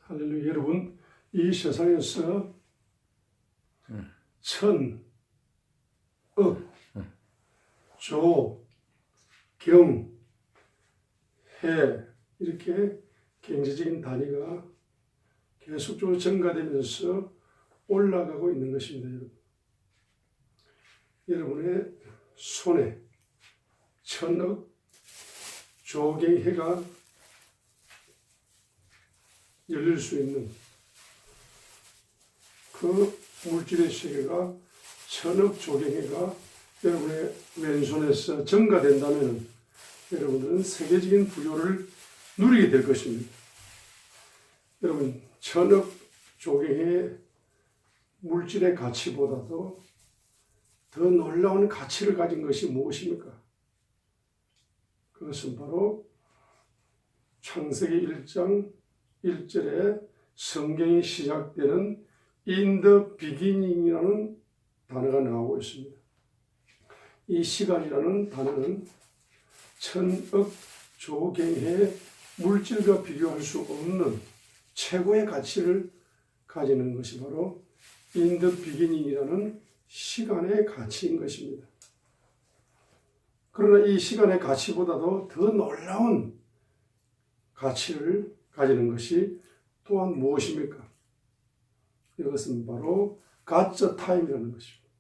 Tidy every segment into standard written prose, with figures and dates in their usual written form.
할렐루야. 여러분, 이 세상에서 천, 억, 조, 경, 해 이렇게 경제적인 단위가 계속적으로 증가되면서 올라가고 있는 것입니다. 여러분의 손에 천억, 조경해가 열릴 수 있는 그 물질의 세계가 천억 조경해가 여러분의 왼손에서 증가된다면 여러분들은 세계적인 부요를 누리게 될 것입니다. 여러분, 천억 조경해의 물질의 가치보다도 더 놀라운 가치를 가진 것이 무엇입니까? 그것은 바로 창세기 1장 1절에 성경이 시작되는 In the beginning이라는 단어가 나오고 있습니다. 이 시간이라는 단어는 천억 조경해의 물질과 비교할 수 없는 최고의 가치를 가지는 것이 바로 In the beginning이라는 시간의 가치인 것입니다. 그러나 이 시간의 가치보다도 더 놀라운 가치를 가지는 것이 또한 무엇입니까? 이것은 바로 God's time이라는 것입니다.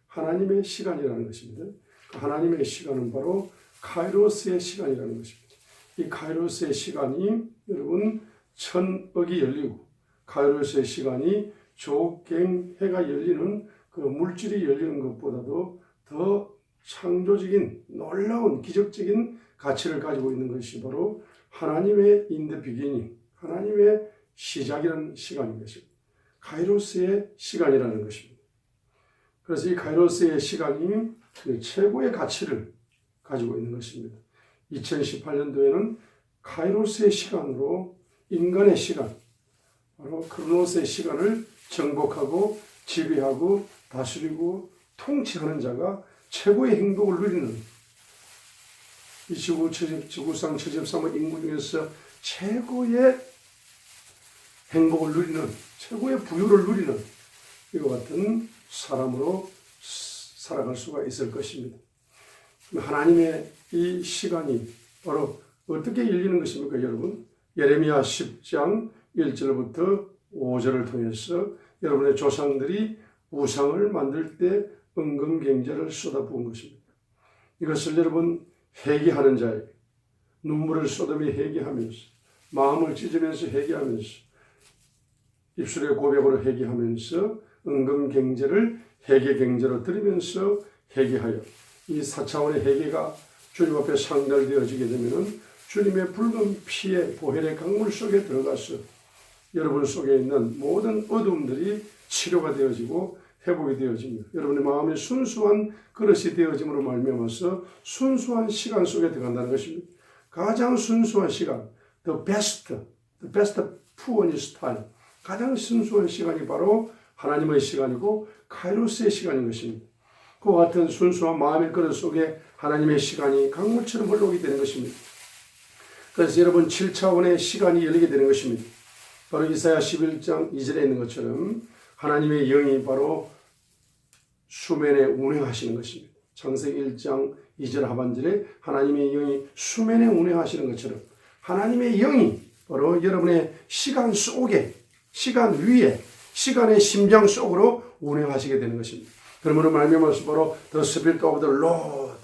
하나님의 시간이라는 것입니다. 하나님의 시간은 바로 카이로스의 시간이라는 것입니다. 이 카이로스의 시간이 여러분 천억이 열리고 카이로스의 시간이 조경해가 열리는 그 물질이 열리는 것보다도 더 창조적인 놀라운 기적적인 가치를 가지고 있는 것이 바로 하나님의 in the beginning, 하나님의 시작이라는 시간인 것입니다. 카이로스의 시간이라는 것입니다. 그래서 이 카이로스의 시간이 최고의 가치를 가지고 있는 것입니다. 2018년도에는 카이로스의 시간으로 인간의 시간, 바로 크로노스의 시간을 정복하고 지배하고 다스리고 통치하는 자가 최고의 행복을 누리는 이 지구상 73억 인구 중에서 최고의 행복을 누리는 최고의 부유를 누리는 이와 같은 사람으로 살아갈 수가 있을 것입니다. 하나님의 이 시간이 바로 어떻게 열리는 것입니까, 여러분? 예레미야 10장 1절부터 5절을 통해서 여러분의 조상들이 우상을 만들 때 은금경제를 쏟아부은 것입니다. 이것을 여러분 회개하는 자에게 눈물을 쏟으며 회개하면서 마음을 찢으면서 회개하면서 입술의 고백으로 회개하면서 은금경제를 회개경제로 들으면서 회개하여 이 4차원의 회개가 주님 앞에 상달되어지게 되면 주님의 붉은 피의 보혈의 강물 속에 들어가서 여러분 속에 있는 모든 어둠들이 치료가 되어지고 회복이 되어집니다. 여러분의 마음이 순수한 그릇이 되어짐으로 말미암아서 순수한 시간 속에 들어간다는 것입니다. 가장 순수한 시간, the best poorest time, 가장 순수한 시간이 바로 하나님의 시간이고 카이로스의 시간인 것입니다. 그와 같은 순수한 마음의 그릇 속에 하나님의 시간이 강물처럼 흘러오게 되는 것입니다. 그래서 여러분 7차원의 시간이 열리게 되는 것입니다. 바로 이사야 11장 2절에 있는 것처럼 하나님의 영이 바로 수면에 운행하시는 것입니다. 창세기 1장 2절 하반절에 하나님의 영이 수면에 운행하시는 것처럼 하나님의 영이 바로 여러분의 시간 속에, 시간 위에, 시간의 심장 속으로 운행하시게 되는 것입니다. 그러므로 말미암아서 바로 The Spirit of the Lord,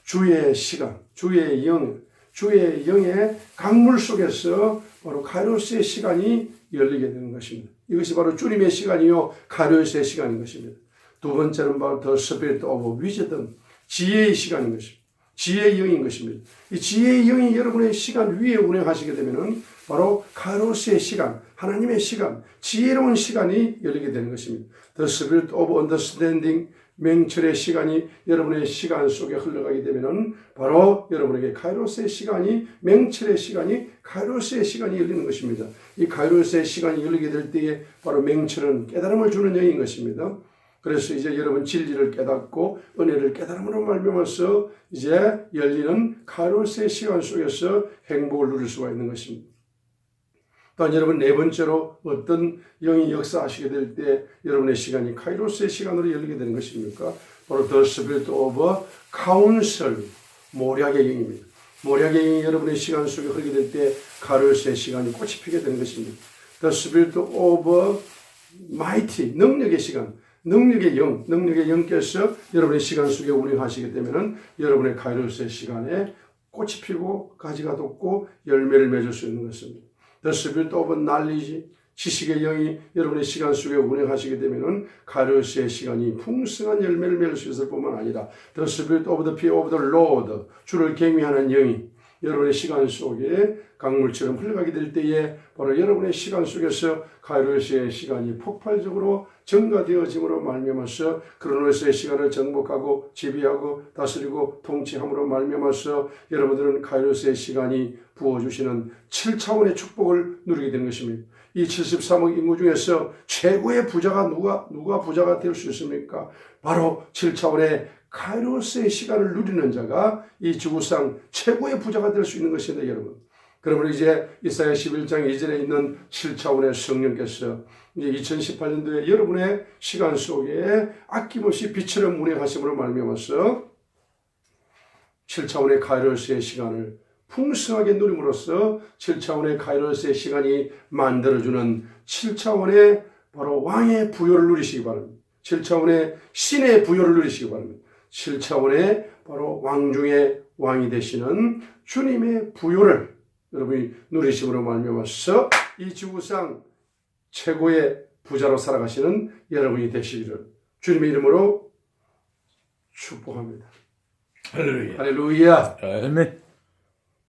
주의 시간, 주의 영, 주의 영의 강물 속에서 바로 카이로스의 시간이 열리게 되는 것입니다. 이것이 바로 주님의 시간이요 카이로스의 시간인 것입니다. 두 번째는 바로 The Spirit of Wisdom, 지혜의 시간인 것입니다. 지혜의 영인 것입니다. 이 지혜의 영이 여러분의 시간 위에 운행하시게 되면은 바로 카이로스의 시간, 하나님의 시간, 지혜로운 시간이 열리게 되는 것입니다. The Spirit of Understanding, 맹철의 시간이 여러분의 시간 속에 흘러가게 되면은 바로 여러분에게 카이로스의 시간이, 맹철의 시간이, 카이로스의 시간이 열리는 것입니다. 이 카이로스의 시간이 열리게 될 때에 바로 맹철은 깨달음을 주는 영인 것입니다. 그래서 이제 여러분 진리를 깨닫고 은혜를 깨달음으로 말미암아서 이제 열리는 카이로스의 시간 속에서 행복을 누릴 수가 있는 것입니다. 또한 여러분 네 번째로 어떤 영이 역사하시게 될 때 여러분의 시간이 카이로스의 시간으로 열리게 되는 것입니까? 바로 The Spirit of Counsel, 모략의 영입니다. 모략의 영이 여러분의 시간 속에 흐르게 될 때 카이로스의 시간이 꽃이 피게 되는 것입니다. The Spirit of Mighty, 능력의 시간, 능력의 영께서 여러분의 시간 속에 운행하시게 되면은 여러분의 카이로스의 시간에 꽃이 피고 가지가 돋고 열매를 맺을 수 있는 것입니다. The Spirit of Knowledge, 지식의 영이 여러분의 시간 속에 운행하시게 되면은 카이로스의 시간이 풍성한 열매를 맺을 수 있을 뿐만 아니라 The Spirit of the Fear of the Lord, 주를 경외하는 영이 여러분의 시간 속에 강물처럼 흘러가게 될 때에 바로 여러분의 시간 속에서 카이로스의 시간이 폭발적으로 증가되어짐으로 말미암아서 크로노스의 시간을 정복하고 지배하고 다스리고 통치함으로 말미암아서 여러분들은 카이로스의 시간이 부어주시는 7차원의 축복을 누리게 되는 것입니다. 이 73억 인구 중에서 최고의 부자가 누가 부자가 될 수 있습니까? 바로 7차원의 카이로스의 시간을 누리는 자가 이 지구상 최고의 부자가 될 수 있는 것입니다, 여러분. 그러면 이제 이사야 11장 2절에 있는 7차원의 성령께서 이제 2018년도에 여러분의 시간 속에 아낌없이 빛처럼 운행하심으로 말미암아서 7차원의 카이로스의 시간을 풍성하게 누림으로써 7차원의 카이로스의 시간이 만들어주는 7차원의 바로 왕의 부요를 누리시기 바랍니다. 7차원의 신의 부요를 누리시기 바랍니다. 7차원의 바로 왕 중에 왕이 되시는 주님의 부요를 여러분이 누리심으로 말미암아서 이 지구상 최고의 부자로 살아가시는 여러분이 되시기를 주님의 이름으로 축복합니다. 할렐루야. 할렐루야. 아멘.